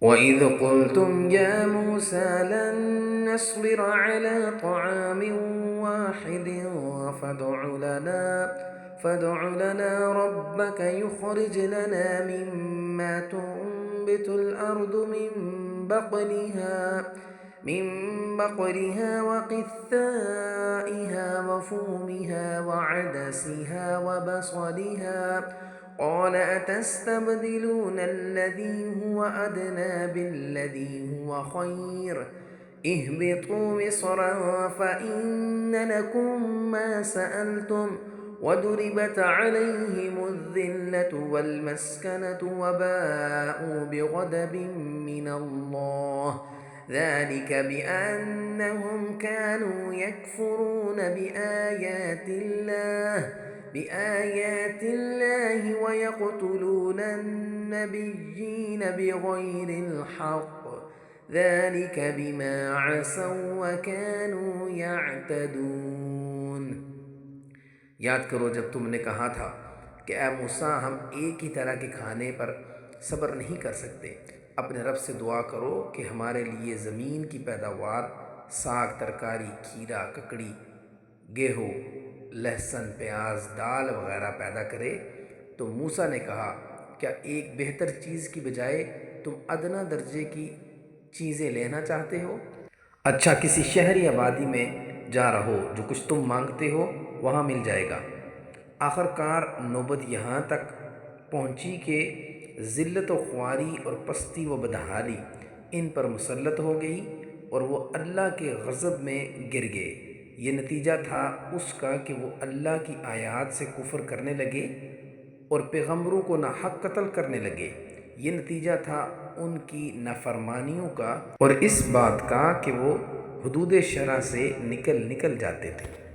وَإِذْ قُلْتُمْ يَا مُوسَىٰ لَن نَّصْبِرَ عَلَىٰ طَعَامٍ وَاحِدٍ فَادْعُ لَنَا رَبَّكَ يُخْرِجْ لَنَا مِمَّا تُنبِتُ الْأَرْضُ مِن بَقْلِهَا وَقِثَّائِهَا وَفُومِهَا وَعَدَسِهَا وَبَصَلِهَا قَالَ أَتَسْتَبْدِلُونَ الَّذِي هُوَ أَدْنَىٰ بِالَّذِي هُوَ خَيْرٌ اهْبِطُوا مِصْرًا فَإِنَّ لَكُم مَّا سَأَلْتُمْ وَضُرِبَتْ عَلَيْهِمُ الذِّلَّةُ وَالْمَسْكَنَةُ وَبَاءُوا بِغَضَبٍ مِّنَ اللَّهِ ذَٰلِكَ بِأَنَّهُمْ كَانُوا يَكْفُرُونَ بِآيَاتِ اللَّهِ وَيَقْتُلُونَ النَّبِيِّينَ بِغَيْرِ الْحَقِّ ذَٰلِكَ بِمَا عَصَوا وَّكَانُوا يَعْتَدُونَ۔ یاد کرو جب تم نے کہا تھا کہ اے موسیٰ ہم ایک ہی طرح کے کھانے پر صبر نہیں کر سکتے، اپنے رب سے دعا کرو کہ ہمارے لیے زمین کی پیداوار ساگ، ترکاری، کھیرا، ککڑی، گیہوں، لہسن، پیاز، دال وغیرہ پیدا کرے۔ تو موسیٰ نے کہا کیا ایک بہتر چیز کی بجائے تم ادنیٰ درجے کی چیزیں لینا چاہتے ہو؟ اچھا کسی شہری آبادی میں جا رہو، جو کچھ تم مانگتے ہو وہاں مل جائے گا۔ آخر کار نوبت یہاں تک پہنچی کہ ذلت و خواری اور پستی و بدحالی ان پر مسلط ہو گئی اور وہ اللہ کے غضب میں گر گئے۔ یہ نتیجہ تھا اس کا کہ وہ اللہ کی آیات سے کفر کرنے لگے اور پیغمبروں کو ناحق قتل کرنے لگے۔ یہ نتیجہ تھا ان کی نافرمانیوں کا اور اس بات کا کہ وہ حدود شرع سے نکل جاتے تھے۔